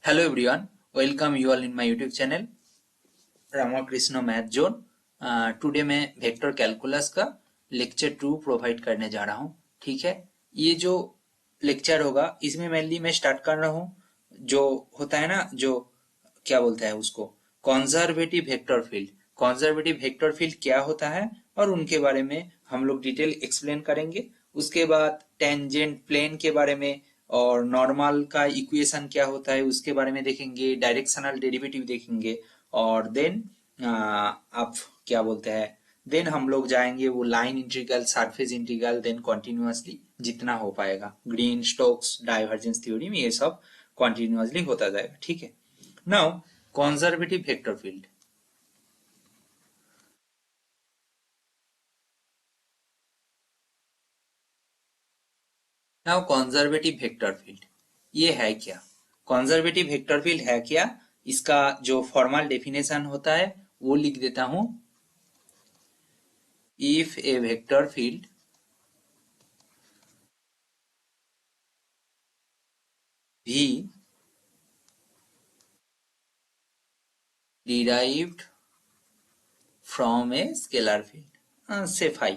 Hello everyone, welcome you all in my YouTube channel Ramakrishna math zone. Today मैं vector calculus का lecture 2 provide करने जा रहा हूँ। ठीक है, ये जो लेक्चर होगा इसमें मेनली मैं स्टार्ट कर रहा हूँ जो होता है ना, जो क्या बोलते हैं उसको, conservative vector field. Conservative vector field क्या होता है और उनके बारे में हम लोग डिटेल एक्सप्लेन करेंगे। उसके बाद टेंजेंट प्लेन के बारे में और नॉर्मल का इक्वेशन क्या होता है उसके बारे में देखेंगे, डायरेक्शनल डेरिवेटिव देखेंगे और देन आप क्या बोलते हैं, देन हम लोग जाएंगे वो line integral, surface integral, then continuously जितना हो पाएगा, ग्रीन स्टोक्स डाइवर्जेंस थ्योरी में ये सब कॉन्टिन्यूसली होता जाएगा। ठीक है, now conservative vector field. Now conservative vector field ये है क्या, कंजर्वेटिव वेक्टर फील्ड है क्या, इसका जो फॉर्मल डेफिनेशन होता है वो लिख देता हूं। If A vector field V derived from a scalar field, say phi।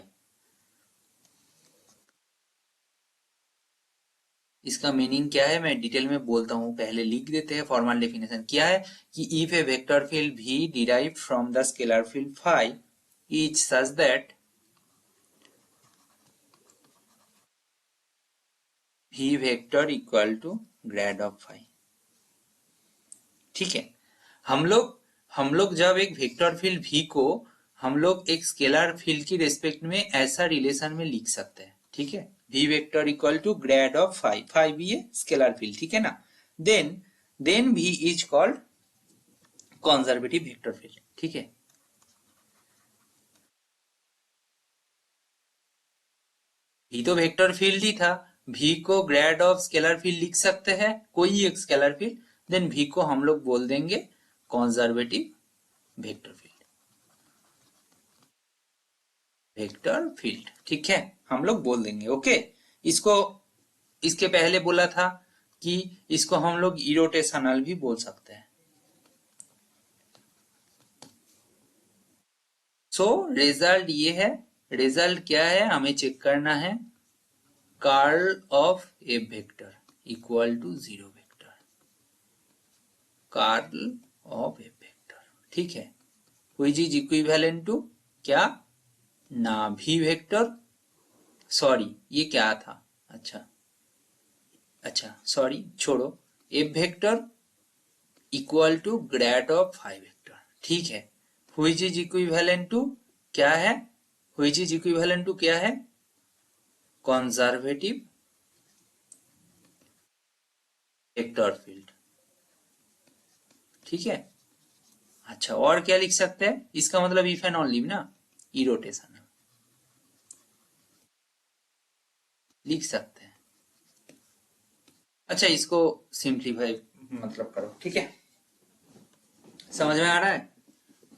इसका मीनिंग क्या है मैं डिटेल में बोलता हूँ, पहले लिख देते हैं। फॉर्मल डेफिनेशन क्या है कि if A vector field V derived from the scalar field phi is such that V vector equal to grad of phi। ठीक है, हम लोग जब एक वेक्टर फील्ड V को हम लोग एक स्केलर फील्ड की रेस्पेक्ट में ऐसा रिलेशन में लिख सकते हैं। ठीक है, V vector equal to grad of phi, phi भी है स्केलर फील्ड। ठीक है ना, then V is called conservative vector field. ठीक है, V तो वेक्टर फील्ड ही था, V को ग्रेड ऑफ स्केलर फील्ड लिख सकते हैं, कोई एक स्केलर फील्ड, देन V को हम लोग बोल देंगे conservative vector field, vector field. ठीक है, हम लोग बोल देंगे। ओके, इसको इसके पहले बोला था कि इसको हम लोग इरोटेशनल भी बोल सकते हैं। सो रिजल्ट ये है, रिजल्ट क्या है हमें चेक करना है, curl of A vector equal to 0 vector, curl of A vector. ठीक है, व्हिच इज इक्विवेलेंट टू क्या ना, भी वेक्टर, सॉरी ये क्या था, अच्छा सॉरी छोड़ो, A vector equal to grad of phi vector. ठीक है, व्हिच इज इक्विवेलेंट टू क्या है, व्हिच इज इक्विवेलेंट टू क्या है, कंजर्वेटिव वेक्टर फील्ड। ठीक है, अच्छा और क्या लिख सकते हैं, इसका मतलब इफ एंड ओनली ना, इरोटेशन लिख सकते हैं। अच्छा इसको सिंप्लीफाई मतलब करो। ठीक है, समझ में आ रहा है।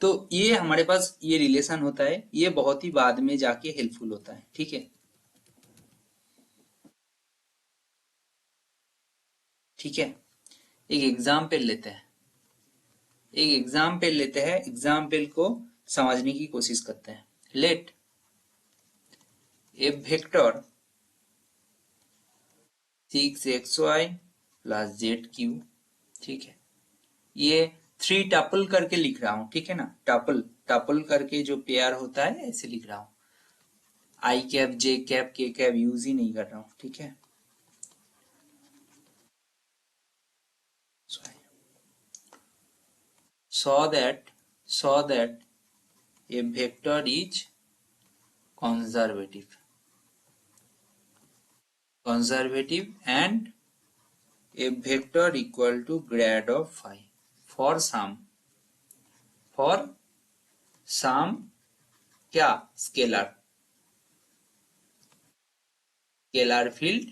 तो ये हमारे पास ये रिलेशन होता है, ये बहुत ही बाद में जाके हेल्पफुल होता है। ठीक है, ठीक है, एक एग्जाम्पल लेते हैं, एक एग्जाम्पल लेते हैं, एग्जाम्पल को समझने की कोशिश करते हैं। लेट ए वेक्टर 6xy प्लस zq। ठीक है, ये 3 टपल करके लिख रहा हूं। ठीक है ना, टपल टपल करके जो पेयर होता है ऐसे लिख रहा हूं, आई कैप जे कैप के कैप यूज ही नहीं कर रहा हूं। ठीक है, so that a vector is conservative and a vector equal to grad of phi for some क्या स्केलर फील्ड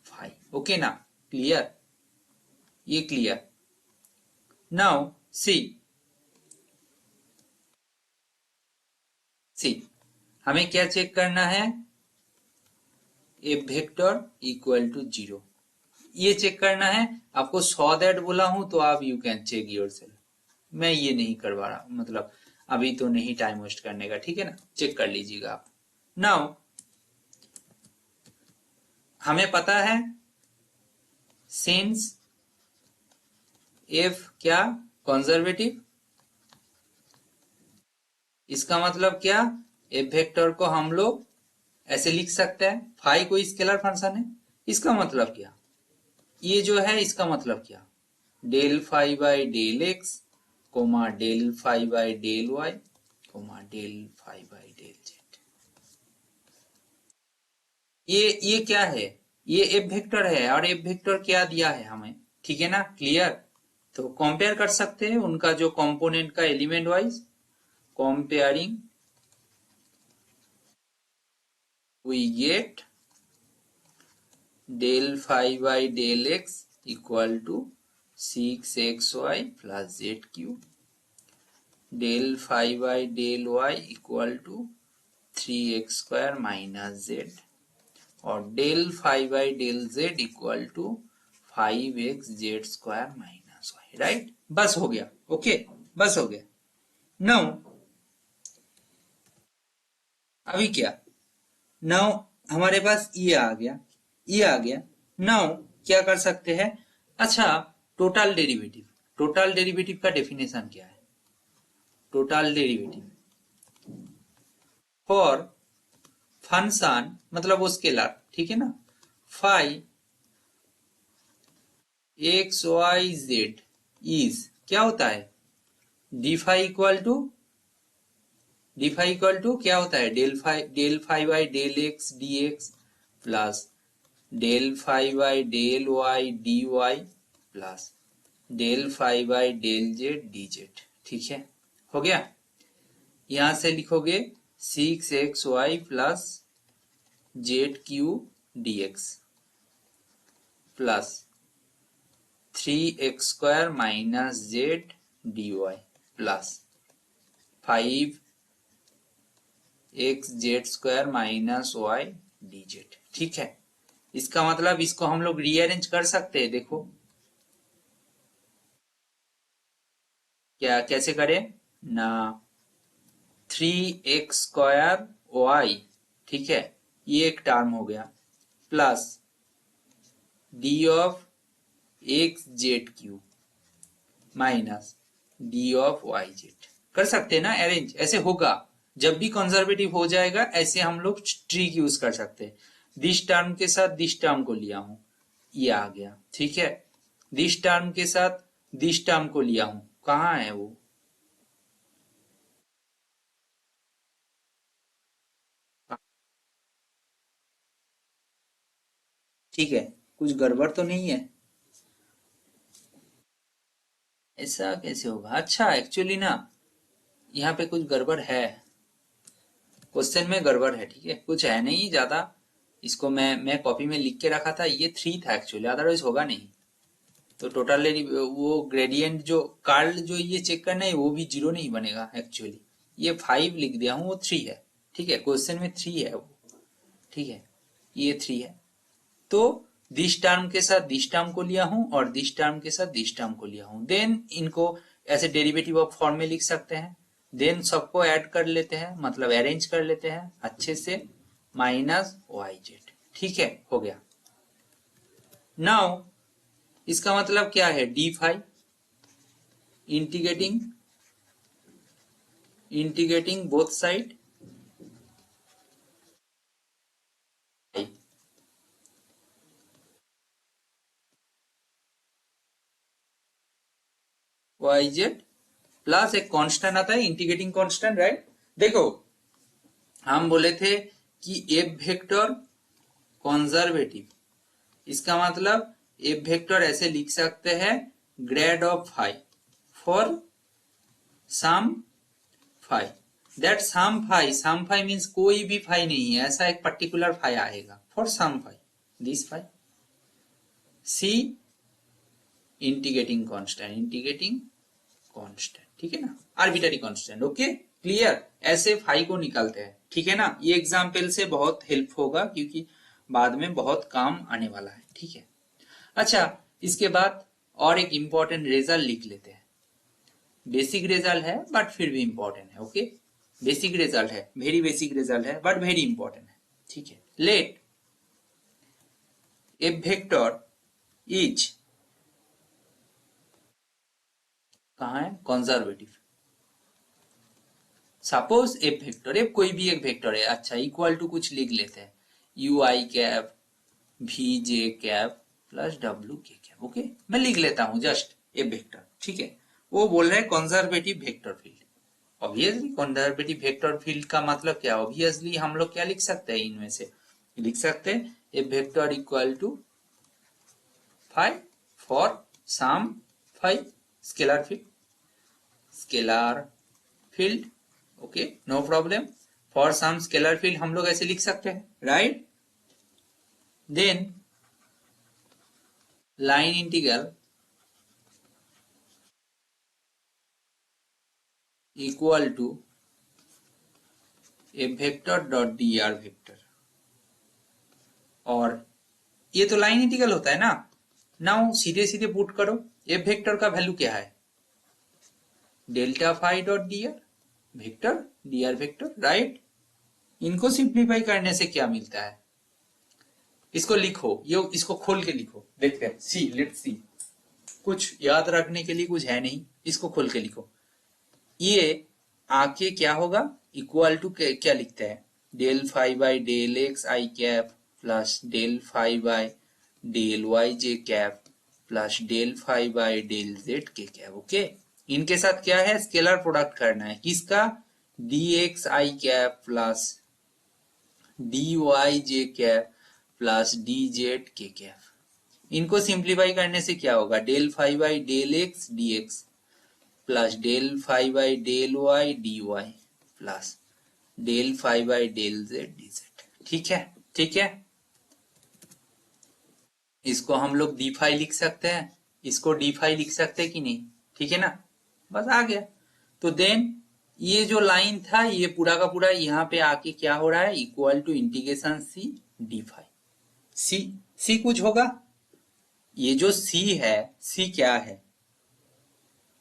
phi। ओके ना, क्लियर, ये क्लियर। नाउ सी हमें क्या चेक करना है, ए वेक्टर इक्वल टू 0, ये चेक करना है आपको, सॉ दैट बोला हूं तो आप यू कैन चेक योरसेल्फ। मैं ये नहीं करवा रहा, मतलब अभी तो नहीं टाइम वेस्ट करने का, ठीक है ना, चेक कर लीजिएगा आप। नाउ हमें पता है सिंस एफ क्या कंजर्वेटिव, इसका मतलब क्या, एफ वेक्टर को हम लोग ऐसे लिख सकते हैं, फाई कोई स्केलर फंक्शन है, इसका मतलब क्या, ये जो है इसका मतलब क्या, del phi by del x comma del phi by del y comma del phi by del z. ये क्या है, ये एफ वेक्टर है, और एफ वेक्टर क्या दिया है हमें, ठीक है ना, क्लियर। तो कंपेयर कर सकते हैं उनका जो कंपोनेंट का element wise, comparing we get del phi by del x equal to 6xy plus z cube, del phi by del y equal to 3x square minus z, और del phi by del z equal to 5x z square minus y, right. बस हो गया, okay, बस हो गया। Now अभी क्या, now हमारे पास ये आ गया, ये आ गया। नाउ क्या कर सकते हैं, अच्छा टोटल डेरिवेटिव, टोटल डेरिवेटिव का डेफिनेशन क्या है, टोटल डेरिवेटिव फॉर फंक्शन मतलब वो स्केलर, ठीक है ना, phi x Y z is क्या होता है, d phi equal to, d phi equal to क्या होता है, del phi by del x d x plus del phi by del y d y plus del phi by del z d z, ठीक है, हो गया। यहां से लिखोगे 6xy plus z cube d x plus 3x square minus z d y plus 5x z square minus Y D z, ठीक है। इसका मतलब इसको हम लोग रीअरेंज कर सकते हैं, देखो क्या कैसे करें ना, 3x स्क्वायर वाई, ठीक है, ये एक टर्म हो गया, plus d of x z cube minus d of y z, कर सकते हैं ना अरेंज, ऐसे होगा जब भी कंजर्वेटिव हो जाएगा, ऐसे हम लोग ट्रिक यूज कर सकते हैं। दिस टर्म के साथ दिस टर्म को लिया हूं, ये आ गया, ठीक है, दिस टर्म के साथ दिस टर्म को लिया हूं, कहां है वो, ठीक है, कुछ गड़बड़ तो नहीं है, ऐसा कैसे होगा, अच्छा एक्चुअली ना यहाँ पे कुछ गड़बड़ है, क्वेश्चन में गड़बड़ है, ठीक है, कुछ है नहीं ज्यादा, इसको मैं कॉपी में लिख के रखा था, ये 3 था एक्चुअली, अदरवाइज होगा नहीं। तो टोटल वो ग्रेडियंट जो कार्ल जो ये चेक करना है वो भी 0 नहीं बनेगा एक्चुअली, ये 5 लिख दिया हूँ, वो 3 है, ठीक है, क्वेश्चन में 3 है वो, ठीक है, ये 3 है। तो दिस टर्म के साथ दिस टर्म को लिया हूं और दिस टर्म के साथ दिस टर्म को लिया हूं, देन इनको ऐसे डेरिवेटिव ऑफ फॉर्म में लिख सकते हैं, देन सबको ऐड कर लेते हैं, मतलब अरेंज कर लेते हैं अच्छे से, माइनस वाई जेड, ठीक है, हो गया। नाउ इसका मतलब क्या है, d phi integrating, integrating both side y Z plus एक कांस्टेंट आता है इंटीग्रेटिंग कांस्टेंट, राइट। देखो हम बोले थे कि एफ वेक्टर कंजर्वेटिव, इसका मतलब एफ वेक्टर ऐसे लिख सकते हैं, grad of phi for some phi, that some phi means कोई भी फाई नहीं है, ऐसा एक पर्टिकुलर फाई आएगा, for some phi this phi, c integrating constant, integrating constant, ठीक है ना, आर्बिट्ररी कांस्टेंट, ओके क्लियर, ऐसे फाई को निकालते हैं, ठीक है ना। ये एग्जाम्पल से बहुत हेल्प होगा क्योंकि बाद में बहुत काम आने वाला है, ठीक है। अच्छा, इसके बाद और एक इंपॉर्टेंट रिजल्ट लिख लेते हैं। बेसिक रिजल्ट है बट फिर भी इंपॉर्टेंट है। ओके, बेसिक रिजल्ट है, वेरी बेसिक रिजल्ट है बट वेरी इंपॉर्टेंट है। ठीक है, लेट ए वेक्टर इज, कहाँ है, कंजर्वेटिव। सपोज ए वेक्टर, कोई भी एक वेक्टर है, अच्छा, इक्वल टू कुछ लिख लेते हैं, u i cap v j cap plus डब्ल्यू के कैप। ओके, मैं लिख लेता हूं जस्ट ए वेक्टर। ठीक है, वो बोल रहे हैं conservative vector field. Obviously conservative vector field का मतलब क्या, ऑब्वियसली हम लोग क्या लिख सकते हैं, इनमें से लिख सकते हैं A vector equal to phi for some phi scalar field, scalar field. Okay, no problem, for some scalar field हम लोग ऐसे लिख सकते हैं, right. Then line integral equal to A vector dot D R vector, और ये तो line integral होता है ना। नाउ सीधे सीधे पुट करो, ए वेक्टर का वैल्यू क्या है, delta phi dot D R vector, d are vector, right. इनको सिंप्लीफाई करने से क्या मिलता है, इसको लिखो, ये इसको खोल के लिखो, देखते हैं, सी लेट्स सी। कुछ याद रखने के लिए कुछ है नहीं, इसको खोल के लिखो। ये आके क्या होगा, इक्वल टू क्या लिखते हैं, del phi by del x i cap plus del phi by del y j cap plus del phi by del z k cap. Okay, इनके साथ क्या है, स्केलर प्रोडक्ट करना है, किसका, d x i cap plus d y j cap plus d z k cap. इनको simplify करने से क्या होगा, del phi by del x d x plus del phi by del y d y plus del phi by del z d z. ठीक है, ठीक है, इसको हम लोग डी फाई लिख सकते हैं, इसको डी फाई लिख सकते हैं कि नहीं, ठीक है ना, बस आ गया। तो देन ये जो लाइन था ये पूरा का पूरा यहाँ पे आके क्या हो रहा है, equal to integration C D phi. C, C कुछ होगा, ये जो सी है, सी क्या है,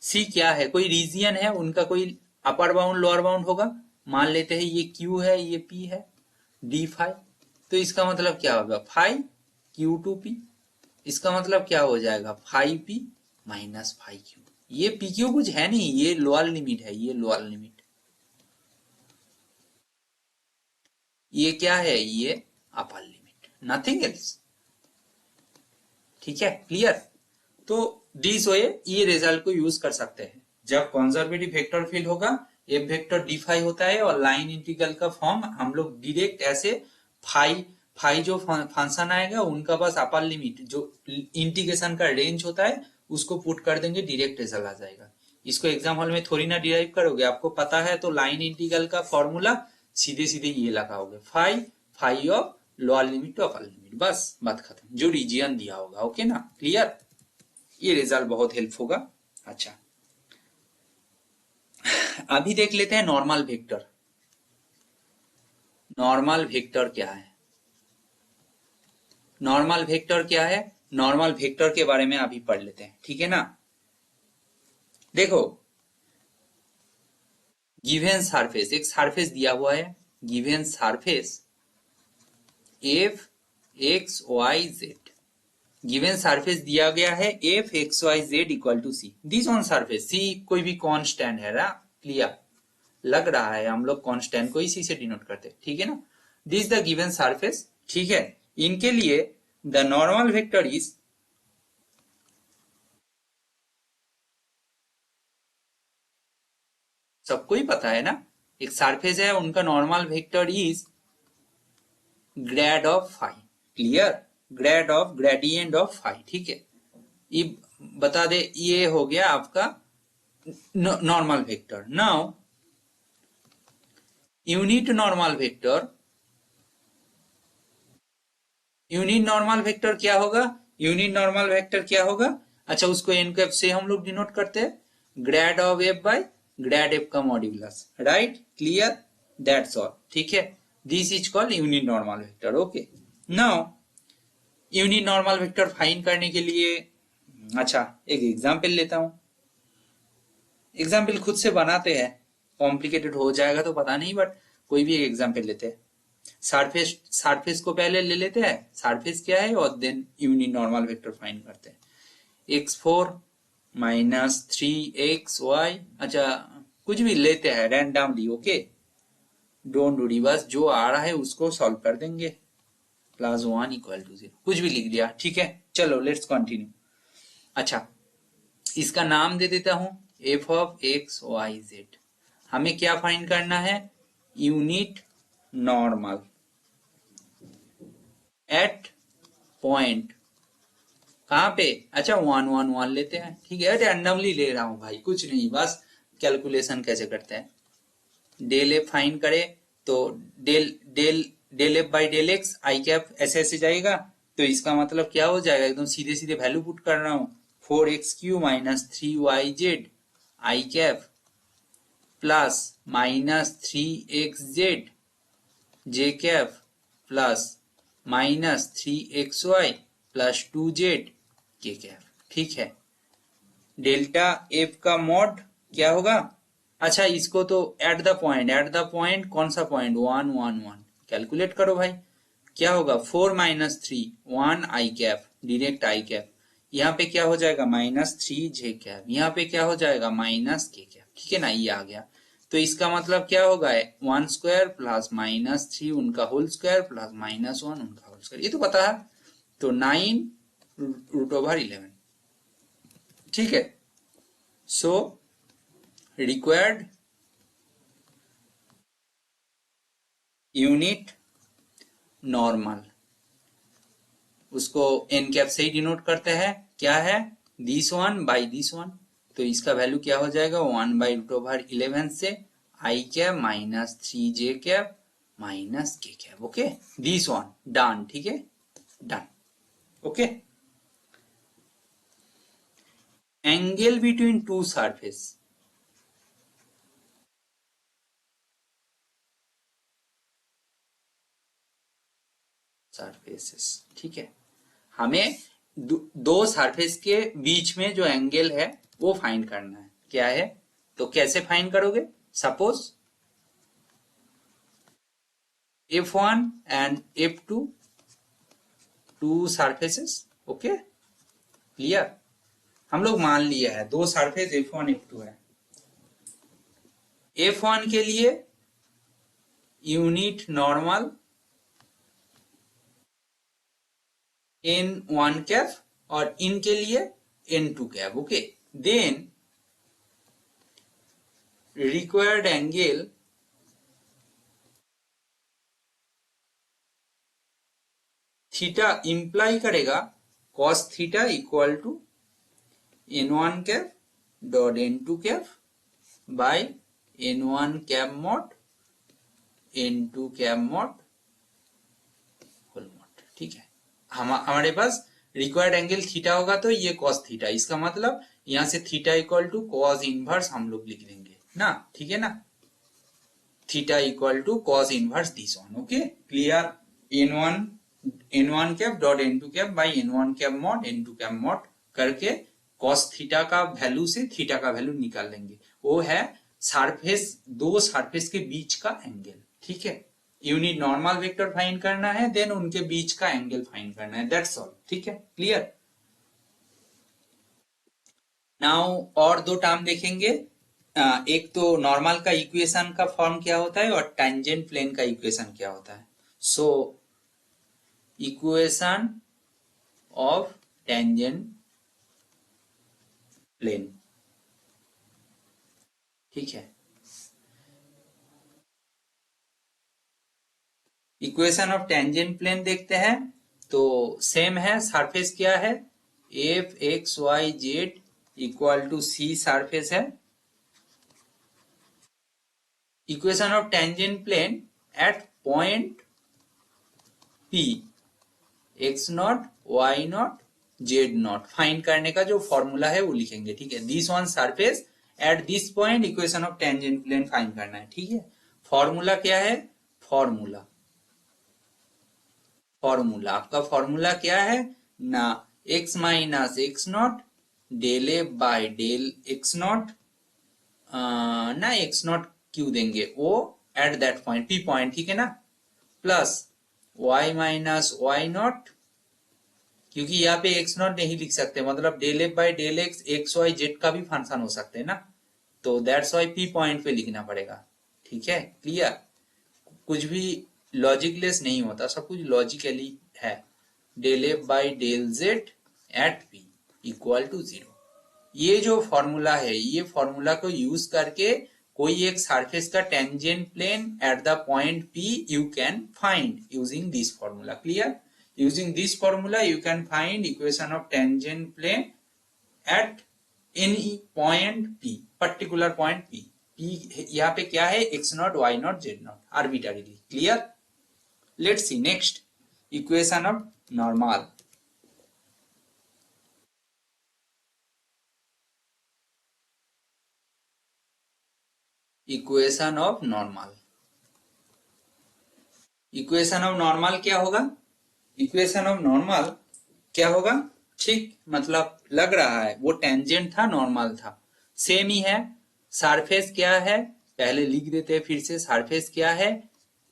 सी क्या है, कोई रीजियन है, उनका कोई अपर बाउंड लोअर बाउंड होगा। मान लेते हैं ये क्यू है, ये पी है, डी फाई, तो इसका मतलब क्या होगा, फाइव क्यू टू पी, इसका मतलब क्या हो जाएगा, five P minus five Q. ये पी क्यू कुछ है नहीं, ये लोअर लिमिट है, ये लोअर लिमिट, ये क्या है, ये अपर लिमिट, नथिंग एल्स। ठीक है, क्लियर। तो दिस वे ये रिजल्ट को यूज कर सकते हैं, जब कंजर्वेटिव वेक्टर फील्ड होगा, ए वेक्टर डी फाई होता है, और लाइन इंटीग्रल का फॉर्म हम लोग डायरेक्ट ऐसे फाई, फाई जो फंक्शन आएगा उनका बस अपर लिमिट जो इंटीग्रेशन का रेंज होता है उसको पुट कर देंगे, डायरेक्ट रिजल्ट आ जाएगा। इसको एग्जाम हॉल में थोड़ी ना डिराइव करोगे, आपको पता है तो लाइन इंटीग्रल का फॉर्मूला सीधे सीधे ये लगाओगे, phi phi of lower limit to upper limit, बस बात खत्म, जो रीजियन दिया होगा। ओके ना, क्लियर, ये रिजल्ट बहुत हेल्प होगा। अच्छा, अभी देख लेते हैं नॉर्मल वेक्टर। नॉर्मल वेक्टर क्या है, नॉर्मल वेक्टर क्या है, नॉर्मल वेक्टर के बारे में अभी पढ़ लेते हैं, ठीक है ना। देखो, गिवन सरफेस, एक सरफेस दिया हुआ है, given surface F x Y Z, given surface दिया गया है F x Y Z equal to C, this on surface, C कोई भी कांस्टेंट है ना, क्लियर लग रहा है, हम लोग कांस्टेंट को इसी से डिनोट करते हैं, ठीक है ना। दिस द गिवन सरफेस, ठीक है, इनके लिए द नॉर्मल वेक्टर इज, सबको ही पता है ना, एक सरफेस है, उनका normal vector is grad of phi, clear, grad of, gradient of phi, ठीक है। ये बता दे, ये हो गया आपका normal vector. Now unit normal vector, unit normal vector क्या होगा, यूनिट नॉर्मल वेक्टर क्या होगा, अच्छा उसको एन कैप से हम लोग डिनोट करते हैं, grad of F by grad F का modulus, right, clear, that's all, ठीक है। This is called unit normal vector. Okay, now unit normal vector find करने के लिए अच्छा एक एग्जाम्पल लेता हूं। एग्जाम्पल खुद से बनाते हैं, कॉम्प्लिकेटेड हो जाएगा तो पता नहीं, बट कोई भी एक एग्जाम्पल लेते हैं। सरफेस को पहले ले लेते हैं, सरफेस क्या है, और then unit normal vector find करते हैं। x4 माइनस 3xy, अच्छा कुछ भी लेते हैं रैंडमली, ओके, डोंट वरी, बस जो आ रहा है उसको सॉल्व कर देंगे। +1 इक्वल टू 0, कुछ भी लिख दिया, ठीक है। चलो लेट्स कंटिन्यू। अच्छा इसका नाम दे देता हूं f of x y z। हमें क्या फाइंड करना है, यूनिट नॉर्मल एट पॉइंट, कहां पे, अच्छा 1 1 1 लेते हैं, ठीक है, रैंडमली ले रहा हूं भाई, कुछ नहीं, बस कैलकुलेशन कैसे करते हैं। डेल एफ फाइंड करे तो del del del F by del x i cap ऐसे ऐसे जाएगा, तो इसका मतलब क्या हो जाएगा, एकदम सीधे सीधे वैल्यू पुट कर रहा हूं, 4x³ minus 3yz I cap plus minus 3xz J cap plus minus 3xy plus 2z K cap, ठीक है। डेल्टा एफ का मॉड क्या होगा, अच्छा इसको तो एट द पॉइंट कौन सा पॉइंट, 1 1 1, कैलकुलेट करो भाई, क्या होगा 4 माइनस 3 1 आई कैप, डायरेक्ट आई कैप, यहाँ पे क्या हो जाएगा -3 जे कैप, यहाँ पे क्या हो जाएगा माइनस के कैप, ठीक है ना, ये आ गया। तो इसका मतलब क्या होगा 1 स्क्वायर प्लस -3 उनका होल स्क्वायर प्लस -1 उनका होल स्क्वायर, ये तो पता है, तो 9√11, ठीक है। सो रिक्वायर्ड यूनिट नॉर्मल, उसको एन कैप से ही डिनोट करते हैं, क्या है this one by this one, तो इसका वैल्यू क्या हो जाएगा 1/√11 से आई कैप माइनस 3 जे कैप माइनस के cap, okay, this one done, ठीक है, done, okay. Angle between two surfaces, ठीक है, हमें दो सरफेस के बीच में जो एंगल है वो फाइंड करना है, क्या है, तो कैसे फाइंड करोगे, suppose f1 and f2 to surfaces, okay, clear, हम लोग मान लिया है दो सरफेस f1 f2 है। f1 के लिए यूनिट नॉर्मल n1 कैप और इनके लिए n2 cap, okay, then required angle theta imply करेगा cos theta equal to n1 cap dot n2 cap by n1 cap mod n2 cap mod whole mod, ठीक है। हमारे पास required angle theta होगा तो ये cos थीटा, इसका मतलब यहां से theta equal to cos inverse हम लोग लिख देंगे ना, ठीक है ना, theta equal to cos inverse this one, okay, clear, n1 cap dot n2 cap by n1 cap mod n2 cap mod करके cos थीटा का वैल्यू से थीटा का वैल्यू निकाल लेंगे, वो है सरफेस, दो सरफेस के बीच का एंगल, ठीक है। यूनिट नॉर्मल वेक्टर फाइंड करना है, देन उनके बीच का एंगल फाइंड करना है, दैट्स ऑल, ठीक है, क्लियर। नाउ और दो टर्म देखेंगे, एक तो नॉर्मल का इक्वेशन का फॉर्म क्या होता है और टेंजेंट प्लेन का इक्वेशन क्या होता है। So equation of tangent plane, ठीक है, इक्वेशन ऑफ टेंजेंट प्लेन देखते हैं, तो सेम है, सरफेस क्या है F x Y Z equal to C surface है, equation of tangent plane at point P X naught Y naught Z naught find करने का जो फॉर्मूला है वो लिखेंगे, ठीक है, this one surface at this point equation of tangent plane find करना है, ठीक है। फॉर्मूला क्या है, फॉर्मूला फॉर्मूला, आपका फॉर्मूला क्या है ना, x minus x nought del F by del x nought, ना एक्स नॉट क्यों देंगे, वो at that point p point, ठीक है ना, plus y minus Y nought, क्योंकि यहाँ पे एक्स नॉट नहीं लिख सकते, मतलब del F by del x x Y z का भी फंक्शन हो सकते हैं ना, तो दैट्स वाई पी पॉइंट पे लिखना पड़ेगा। ठीक है, क्लियर, कुछ भी लॉजिकलेस नहीं होता, सब कुछ लॉजिकली है। Del F by del Z at P equal to 0, ये जो फॉर्मूला है, ये फॉर्मूला को यूज करके कोई एक सरफेस का tangent plane at the point p you can find using this formula. Clear, using this formula you can find equation of tangent plane at any point p, particular point p, p यहाँ पे क्या है, x not y not z not arbitrarily। Clear, let's see next equation of normal। Equation of normal, equation of normal क्या होगा, equation of normal क्या होगा, ठीक, मतलब लग रहा है वो टेंजेंट था नॉर्मल था, सेम ही है। सरफेस क्या है, पहले लिख देते हैं फिर से, सरफेस क्या है,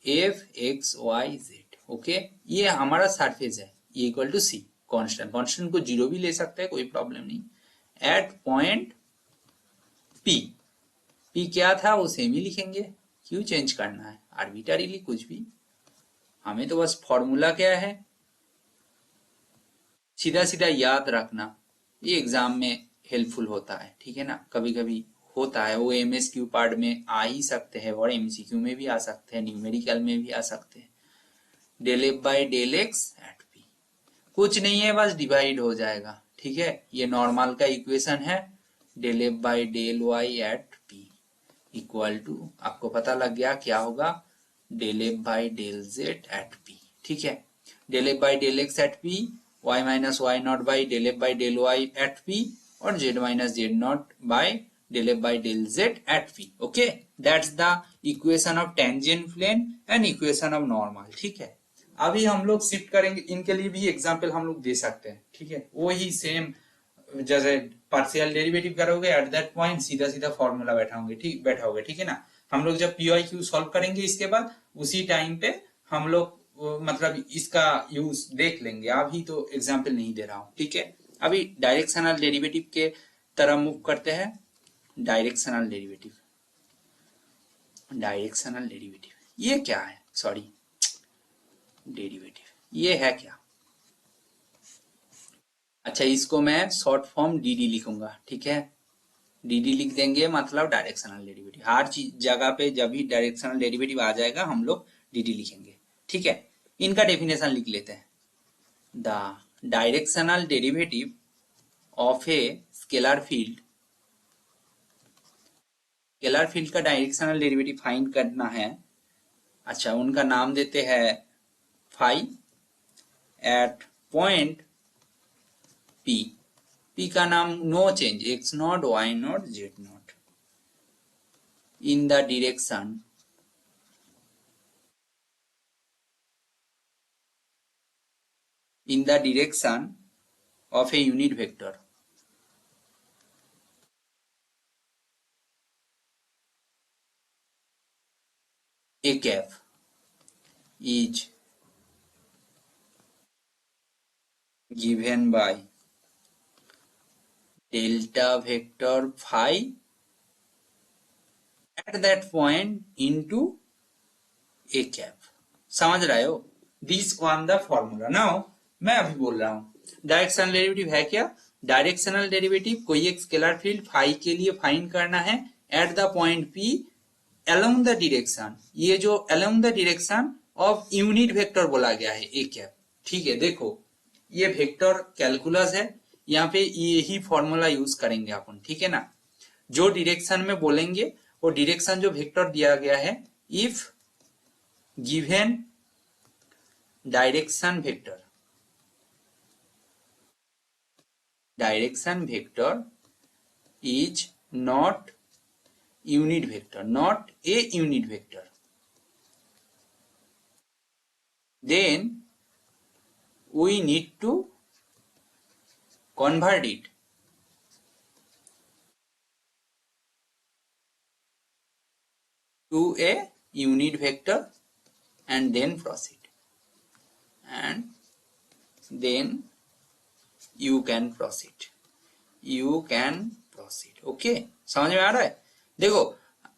F x Y z, okay, ये हमारा सरफेस है, ये equal to c, constant, constant को जीरो भी ले सकते हैं, कोई प्रॉब्लम नहीं। एट पॉइंट पी, पी क्या था वो सेम ही लिखेंगे, क्यों चेंज करना है आर्बिट्ररीली कुछ भी, हमें तो बस फॉर्मूला क्या है सीधा सीधा याद रखना, ये एग्जाम में हेल्पफुल होता है। ठीक है ना, कभी कभी होता है वो एमएसक्यू पार्ट में आ ही सकते हैं और एमसीक्यू में भी आ सकते हैं, न्यूमेरिकल में भी आ सकते हैं। Del F by del x at p, कुछ नहीं है बस डिवाइड हो जाएगा। ठीक है, ये नॉर्मल का इक्वेशन है, del F by del Y at P equal to, आपको पता लग गया क्या होगा, del F by del Z at P. ठीक है, del F by del x at P, y minus Y naught by del F by del Y at P, और z minus Z naught by del F by del Z at P. Okay, that's the equation of tangent plane and equation of normal. ठीक है, अभी हम लोग shift करेंगे, इनके लिए भी एग्जाम्पल हम लोग दे सकते हैं। ठीक है, वही सेम जैसे पार्शियल डेरिवेटिव करोगे एट दैट पॉइंट सीधा सीधा फॉर्मूला बैठाओगे, ठीक है ना। हम लोग जब पीवाई क्यू सॉल्व करेंगे इसके बाद उसी टाइम पे हम लोग मतलब इसका यूज देख लेंगे, अभी तो एग्जाम्पल नहीं दे रहा हूं। ठीक है, अभी डायरेक्शनल डेरिवेटिव के तरह मूव करते हैं। डायरेक्शनल डेरिवेटिव, डायरेक्शनल डेरिवेटिव ये क्या है, सॉरी डेरिवेटिव ये है क्या, अच्छा इसको मैं शॉर्ट फॉर्म डीडी लिखूंगा। ठीक है, डीडी लिख देंगे मतलब डायरेक्शनल डेरिवेटिव, हर चीज जगह पे जब भी डायरेक्शनल डेरिवेटिव आ जाएगा हम लोग डीडी लिखेंगे। ठीक है, इनका डेफिनेशन लिख लेते हैं। The directional derivative of a scalar field, scalar field का डायरेक्शनल डेरिवेटिव फाइंड करना है। अच्छा, उनका नाम देते हैं phi at point P, P का नाम no change, X naught Y naught Z naught, in the direction in the direction of a unit vector a cap is given by delta vector phi at that point into a cap। समझ रहे हो, this one the formula. Now मैं अभी बोल रहा हूं directional derivative है क्या, डायरेक्शनल डेरिवेटिव कोई एक स्केलर फील्ड फाई के लिए फाइंड करना है eight the point P along the direction, ये जो along the direction of unit vector बोला गया है ए कैप। ठीक है, देखो ये वेक्टर कैलकुलस है, यहाँ पे यही फॉर्मूला यूज करेंगे अपन। ठीक है ना, जो डिरेक्शन में बोलेंगे वो डिरेक्शन जो वेक्टर दिया गया है, if given direction vector, direction vector is not unit vector, not a unit vector, then we need to convert it to a unit vector and then proceed, and then you can proceed, okay समझ में आ रहा है। देखो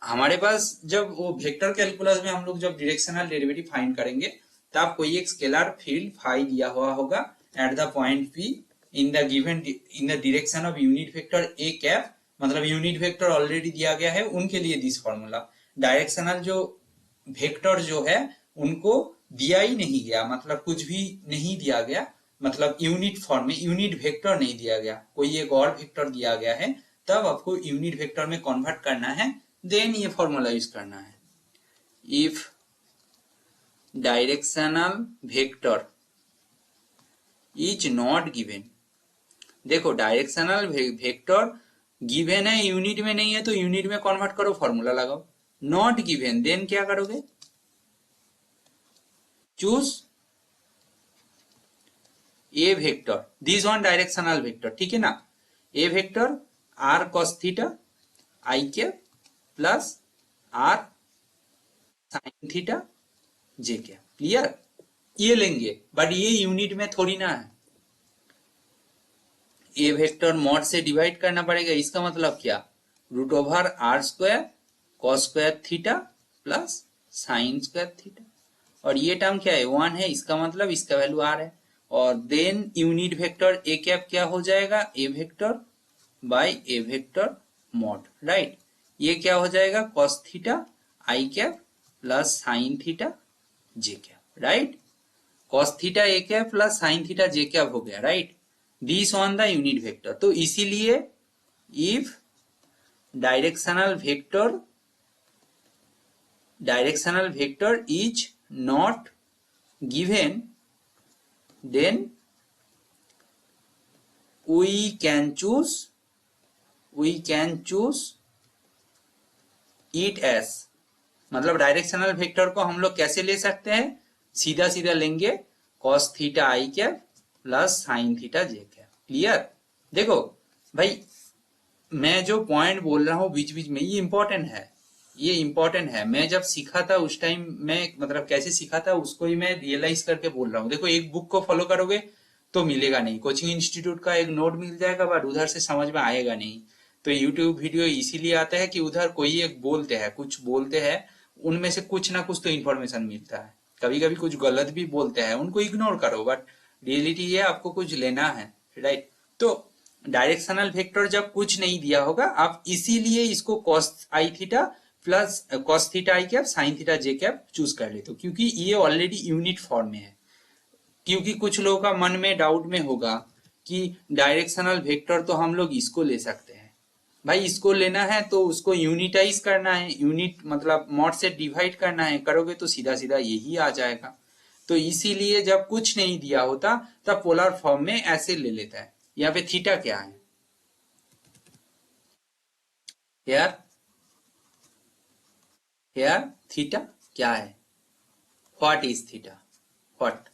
हमारे पास जब वो vector calculus में हम लोग जब डायरेक्शनल डेरिवेटिव फाइंड करेंगे तब कोई एक स्केलर फील्ड फाई दिया हुआ होगा eight the point P in the given in the direction of unit vector A cap, मतलब यूनिट वेक्टर ऑलरेडी दिया गया है उनके लिए दिस फॉर्मूला। डायरेक्शनल जो वेक्टर जो है उनको दिया ही नहीं गया, मतलब कुछ भी नहीं दिया गया, मतलब यूनिट फॉर्म में यूनिट वेक्टर नहीं दिया गया, कोई एक और वेक्टर दिया गया है, तब आपको यूनिट वेक्टर में कन्वर्ट करना है, देन ये फॉर्मूला यूज करना है। If directional vector is not given, देखो डायरेक्शनल वेक्टर गिवन है यूनिट में नहीं है तो यूनिट में कन्वर्ट करो, फॉर्मूला लगाओ। नॉट गिवन देन क्या करोगे, choose A vector, this one directional vector, ठीक है ना। A vector R cos theta I cap plus R sine theta J cap, clear. ये लेंगे बट ये यूनिट में थोड़ी ना है, ए वेक्टर मॉड से डिवाइड करना पड़ेगा, इसका मतलब क्या, root over R square cos square theta plus sine square theta, और ये टर्म क्या है 1 है, इसका मतलब इसका वैल्यू आर है, और then unit vector A cap क्या हो जाएगा, A vector by A vector mod, right. ये क्या हो जाएगा cos theta I cap plus sine theta J cap, right. Cos theta A cap plus sine theta J cap हो गया, right, this on the unit vector. तो इसीलिए if directional vector is not given then we can choose it as, मतलब directional vector को हम लोग कैसे ले सकते हैं, सीधा सीधा लेंगे cos theta I cap plus sine theta J cap, clear. देखो भाई मैं जो पॉइंट बोल रहा हूँ बीच बीच में ये इंपॉर्टेंट है, मैं जब सीखा था उस टाइम मैं मतलब कैसे सीखा था उसको ही मैं रियलाइज करके बोल रहा हूँ। देखो एक बुक को फॉलो करोगे तो मिलेगा नहीं, कोचिंग इंस्टीट्यूट का एक नोट मिल जाएगा बट उधर से समझ में आएगा नहीं, तो यूट्यूब वीडियो इसीलिए आता है कि उधर कोई एक कुछ बोलते हैं, उनमें से कुछ ना कुछ तो इन्फॉर्मेशन मिलता है, कभी कभी कुछ गलत भी बोलते हैं, उनको इग्नोर करो, बट रियलिटी ये आपको कुछ लेना है, राइट। तो डायरेक्शनल वेक्टर जब कुछ नहीं दिया होगा आप इसीलिए इसको cos I theta plus cos theta I cap sine theta J cap choose कर लेते हो, क्योंकि ये ऑलरेडी यूनिट फॉर्म में है। क्योंकि कुछ लोगों का मन में डाउट में होगा कि डायरेक्शनल वेक्टर तो हम लोग इसको ले सकते हैं, भाई इसको लेना है तो उसको यूनिटाइज करना है, यूनिट मतलब मॉड से डिवाइड करना है, करोगे तो सीधा सीधा यही आ जाएगा। तो इसीलिए जब कुछ नहीं दिया होता तब पोलर फॉर्म में ऐसे ले लेता है। यहाँ पे थीटा क्या है, हेयर थीटा क्या है, what is theta, what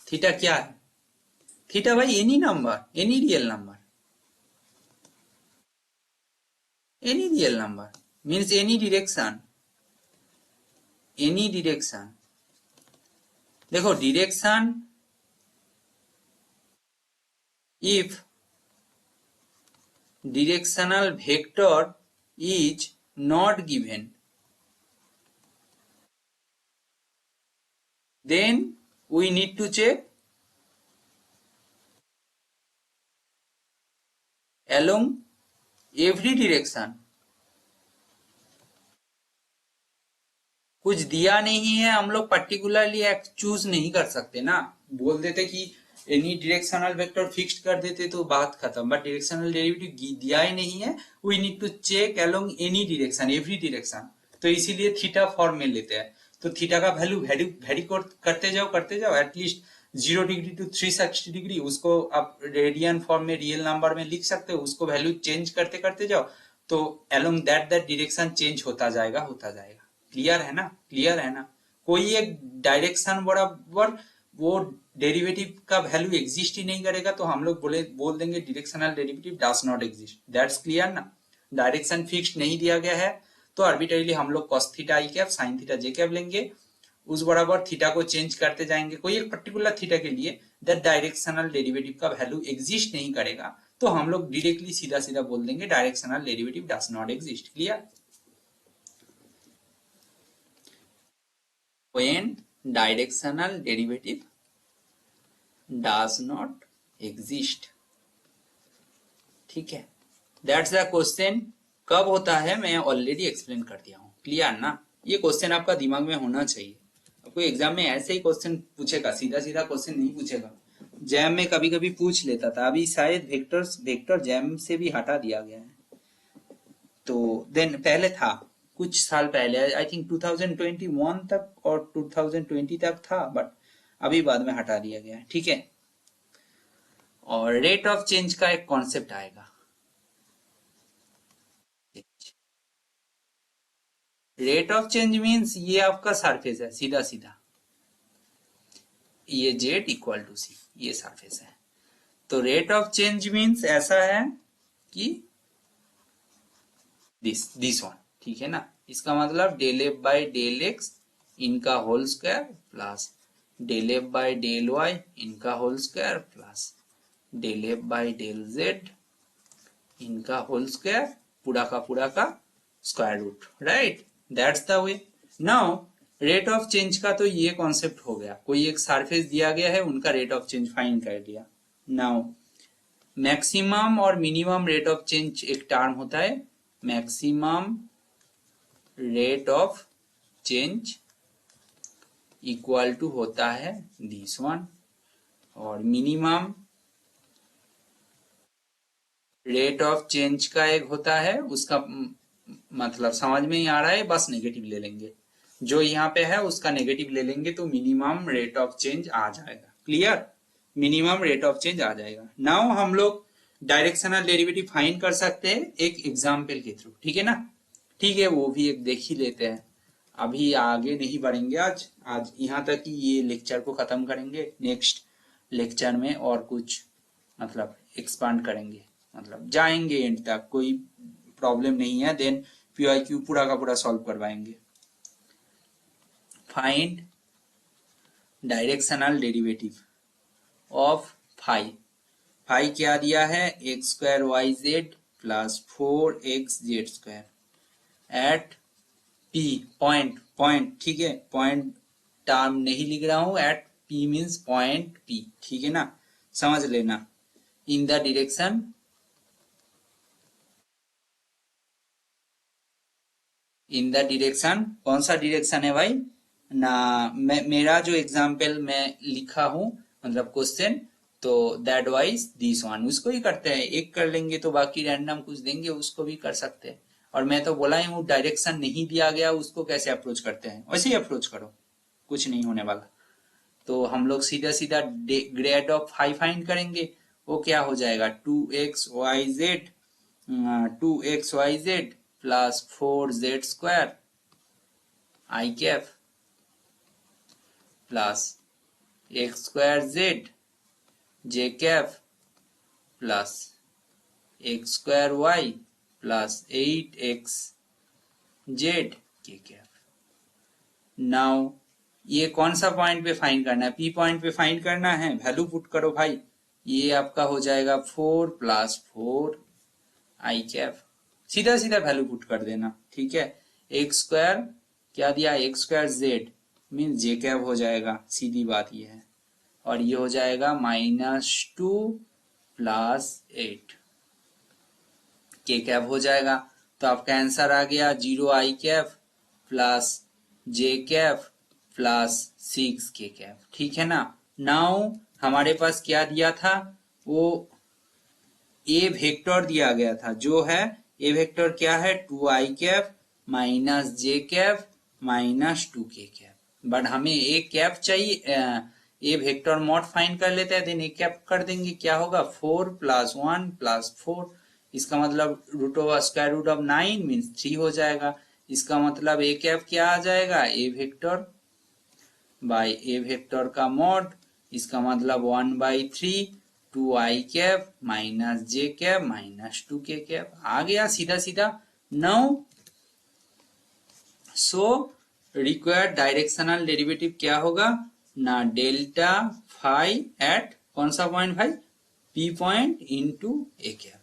theta क्या है, थीटा भाई any number, any real number means any direction, देखो direction if directional vector is not given then we need to check along every direction। कुछ दिया नहीं है हम लोग पर्टिकुलरली चूज नहीं कर सकते ना, बोल देते कि एनी डायरेक्शनल वेक्टर फिक्स्ड कर देते तो बात खत्म, बट डायरेक्शनल डेरिवेटिव दिया ही नहीं है, we need to check along any direction every direction, तो इसीलिए थीटा फॉर्म में लेते हैं। तो थीटा का वैल्यू वेरी करते जाओ एटलीस्ट 0 डिग्री टू 360 डिग्री, उसको आप रेडियन फॉर्म में रियल नंबर में लिख सकते हो, उसको वैल्यू चेंज करते जाओ, तो अलोंग दैट डायरेक्शन चेंज होता जाएगा। क्लियर है ना, कोई एक डायरेक्शन बराबर वो डेरिवेटिव का वैल्यू एग्जिस्ट ही नहीं करेगा, तो हम लोग बोल देंगे directional derivative does not exist. That's clear ना। डायरेक्शन फिक्स्ड नहीं दिया गया है तो आर्बिट्रेरीली हम लोग cos theta I cap sine theta J cap लेंगे, उस बराबर थीटा को चेंज करते जाएंगे कोई एक पर्टिकुलर थीटा के लिए, दैट डायरेक्शनल डेरिवेटिव का वैल्यू एग्जिस्ट नहीं करेगा, तो हम लोग डायरेक्टली सीधा सीधा बोल देंगे directional derivative does not exist. Clear. When directional derivative does not exist, ठीक है। That's the question. कब होता है मैं ऑलरेडी एक्सप्लेन कर दिया हूँ। क्लियर ना। ये क्वेश्चन आपका दिमाग में होना चाहिए। आपको एग्जाम में ऐसे ही क्वेश्चन पूछेगा, सीधा सीधा क्वेश्चन नहीं पूछेगा। जैम में कभी कभी पूछ लेता था, अभी शायद वेक्टर जैम से भी हटा दिया गया है। तो देन पहले था, कुछ साल पहले, आई थिंक 2021 तक और 2020 तक था, बट अभी बाद में हटा दिया गया है। ठीक है। और रेट ऑफ चेंज का एक कॉन्सेप्ट आएगा। रेट ऑफ चेंज मीन्स ये आपका सरफेस है, सीधा सीधा ये जेड इक्वल टू सी, ये सरफेस है। तो रेट ऑफ चेंज मीन्स ऐसा है कि दिस वन, ठीक है ना। इसका मतलब del F by del X इनका whole square plus del F by del Y इनका whole square plus del F by del Z इनका होल स्क्वायर, पूरा का square root, right. That's the way. Now rate of change का तो ये concept हो गया, कोई एक सरफेस दिया गया है, उनका रेट ऑफ चेंज फाइंड कर दिया। नाउ मैक्सिमम और मिनिमम रेट ऑफ चेंज एक टर्म होता है। Maximum rate of change equal to होता है दिस वन, और मिनिमम रेट ऑफ चेंज का एक होता है, उसका मतलब समझ में ही आ रहा है, बस नेगेटिव ले लेंगे, जो यहाँ पे है उसका नेगेटिव ले लेंगे तो मिनिमम रेट ऑफ चेंज आ जाएगा। Clear. Minimum rate of change आ जाएगा। नाउ हम लोग डायरेक्शनल डेरिवेटिव फाइंड कर सकते हैं एक एग्जाम्पल के थ्रू, ठीक है ना। ठीक है, वो भी एक देख ही लेते हैं। अभी आगे नहीं बढ़ेंगे, आज यहाँ तक ही ये लेक्चर को खत्म करेंगे। नेक्स्ट लेक्चर में और कुछ मतलब एक्सपांड करेंगे, मतलब जाएंगे एंड तक, कोई प्रॉब्लम नहीं है। देन PYQ पूरा का पूरा सॉल्व करवाएंगे। Find directional derivative of phi. Phi क्या दिया है, X square Y Z plus 4xz² at P point, ठीक है, पॉइंट टर्म नहीं लिख रहा हूं, at P means point P, ठीक है ना, समझ लेना। इन द डायरेक्शन कौन सा डायरेक्शन है भाई ना, मेरा जो एग्जाम्पल मैं लिखा हूं मतलब क्वेश्चन, तो दैट वाइज दिस वन, उसको ही करते हैं। एक कर लेंगे तो बाकी रैंडम कुछ देंगे, उसको भी कर सकते हैं। और मैं तो बोला ही हूँ डायरेक्शन नहीं दिया गया, उसको कैसे अप्रोच करते हैं, वैसे ही अप्रोच करो, कुछ नहीं होने वाला। तो हम लोग सीधा सीधा ग्रेड ऑफ फाई फाइंड करेंगे। वो क्या हो जाएगा, 2xyz plus 4z² I cap plus x² J cap plus x² plus 8xz K cap. Now ये कौन सा पॉइंट पे फाइंड करना है, P पॉइंट पे फाइंड करना है। वैल्यू पुट करो भाई, ये आपका हो जाएगा 4 प्लस 4 आई कैप, सीधा सीधा वैल्यू पुट कर देना, ठीक है। x² क्या दिया, x² मीन जे कैप हो जाएगा, सीधी बात ये है। और ये हो जाएगा -2 प्लस 8 के कैप हो जाएगा। तो आपका आंसर आ गया 0 आई कैप प्लस जे कैप प्लस 6 के कैप, ठीक है ना। नाउ हमारे पास क्या दिया था, वो ए वेक्टर दिया गया था, जो है ए वेक्टर क्या है, 2 आई cap minus J cap minus 2 के कैप। बट हमें एक कैप चाहिए, ए वेक्टर मॉड फाइंड कर लेते हैं, देन एक कैप कर देंगे, क्या होगा 4 प्लस 1 प्लस 4, इसका मतलब स्क्वायर रूट ऑफ 9 मीन्स 3 हो जाएगा। इसका मतलब ए कैप क्या आ जाएगा, A vector by A vector का मॉड इसका मतलब 1/3 2i cap minus J cap minus 2k cap आ गया सीधा सीधा। Now so required directional derivative क्या होगा ना, डेल्टा फाई एट कौन सा पॉइंट भाई, P point into A cap.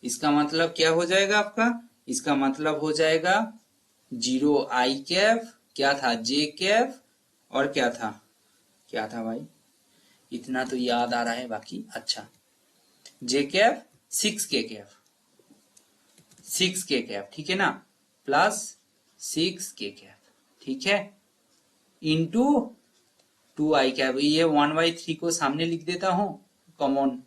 इसका मतलब क्या हो जाएगा आपका, इसका मतलब हो जाएगा 0i कैप, क्या था जे कैप, और क्या था भाई, इतना तो याद आ रहा है बाकी, अच्छा जे cap 6k cap, 6k cap ठीक है ना, प्लस 6k कैप ठीक है, इंटू 2i कैप, ये 1/3 को सामने लिख देता हूं common,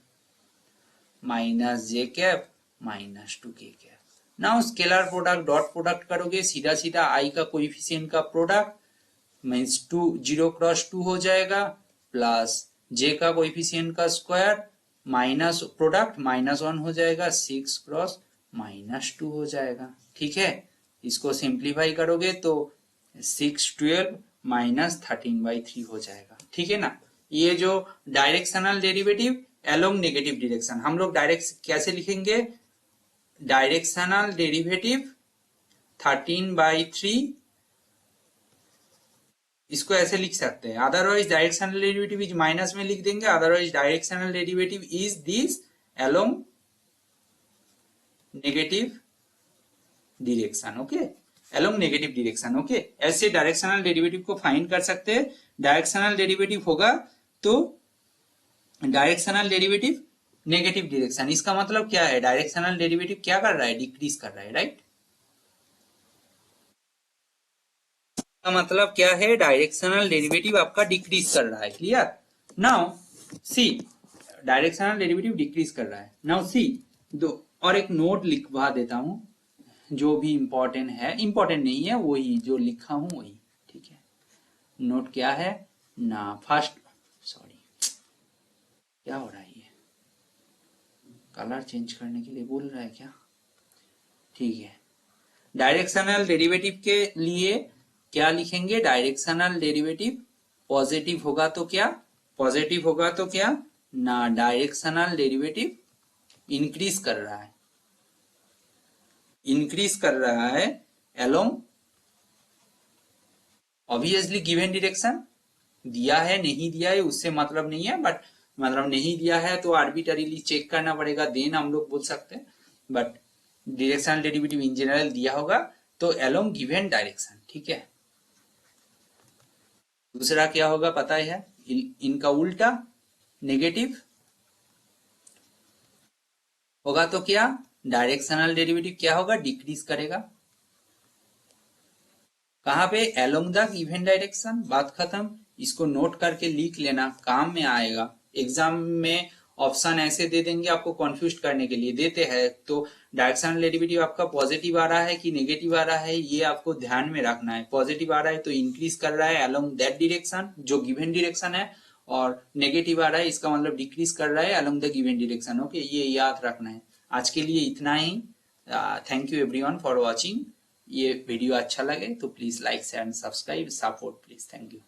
minus J cap minus 2k cap. Now scalar product dot product करोगे सीधा सीधा आई का कोएफिशिएंट का प्रोडक्ट मीन्स 0 क्रॉस 2 हो जाएगा, प्लस जे का कोएफिशिएंट का स्क्वायर माइनस प्रोडक्ट -1 हो जाएगा, 6 क्रॉस -2 हो जाएगा ठीक है। इसको सिंप्लीफाई करोगे तो 612 माइनस 13/3 हो जाएगा ठीक है ना। ये जो directional derivative along negative direction, हम लोग डायरेक्ट कैसे लिखेंगे, डायरेक्शनल डेरिवेटिव 13/3 इसको ऐसे लिख सकते हैं, otherwise directional derivative is minus में लिख देंगे, otherwise directional derivative is this along negative direction, okay, along negative direction, okay. ऐसे डायरेक्शनल डेरिवेटिव को फाइंड कर सकते हैं। डायरेक्शनल डेरिवेटिव होगा तो डायरेक्शनल डेरिवेटिव नेगेटिव डायरेक्शन, इसका मतलब क्या है, डायरेक्शनल डेरिवेटिव क्या कर रहा है, डिक्रीज कर रहा है, राइट। का मतलब क्या है, डायरेक्शनल डेरिवेटिव आपका डिक्रीज कर रहा है, clear. Now see directional derivative decrease कर रहा है, नाउ सी दो और एक नोट लिखवा देता हूं, जो भी इंपॉर्टेंट है, इंपॉर्टेंट नहीं है वही जो लिखा हूं वही ठीक है। नोट क्या है ना, फर्स्ट सॉरी क्या हो रहा है, ये कलर चेंज करने के लिए बोल रहा है क्या, ठीक है। डायरेक्शनल डेरिवेटिव के लिए क्या लिखेंगे, डायरेक्शनल डेरिवेटिव पॉजिटिव होगा तो क्या, पॉजिटिव होगा तो क्या ना, डायरेक्शनल डेरिवेटिव इंक्रीज कर रहा है, इंक्रीज कर रहा है एलोंग ऑब्वियसली गिवन डायरेक्शन, दिया है नहीं दिया है उससे मतलब नहीं है, बट मतलब नहीं दिया है तो आर्बिटरीली चेक करना पड़ेगा, देन हम लोग बोल सकते हैं, but directional derivative in general दिया होगा तो एलोंग गिवन डायरेक्शन ठीक है। दूसरा क्या होगा पता है, इनका उल्टा नेगेटिव होगा तो क्या, डायरेक्शनल डेरिवेटिव क्या होगा, डिक्रीज करेगा, कहां पे, एलोंग द गिवन डायरेक्शन, बात खत्म। इसको नोट करके लिख लेना, काम में आएगा। एग्जाम में ऑप्शन ऐसे दे देंगे आपको कंफ्यूज करने के लिए, देते हैं तो डायरेक्शनल डेरिवेटिव आपका पॉजिटिव आ रहा है कि नेगेटिव आ रहा है, ये आपको ध्यान में रखना है। पॉजिटिव आ रहा है तो इंक्रीज कर रहा है अलोंग दैट डायरेक्शन जो गिवन डायरेक्शन है, और नेगेटिव आ रहा है इसका मतलब डिक्रीज कर रहा है along the given direction, okay, ये याद रखना है। आज के लिए इतना ही, thank you everyone for watching. ये वीडियो अच्छा लगे तो please like share and subscribe, support please, thank you.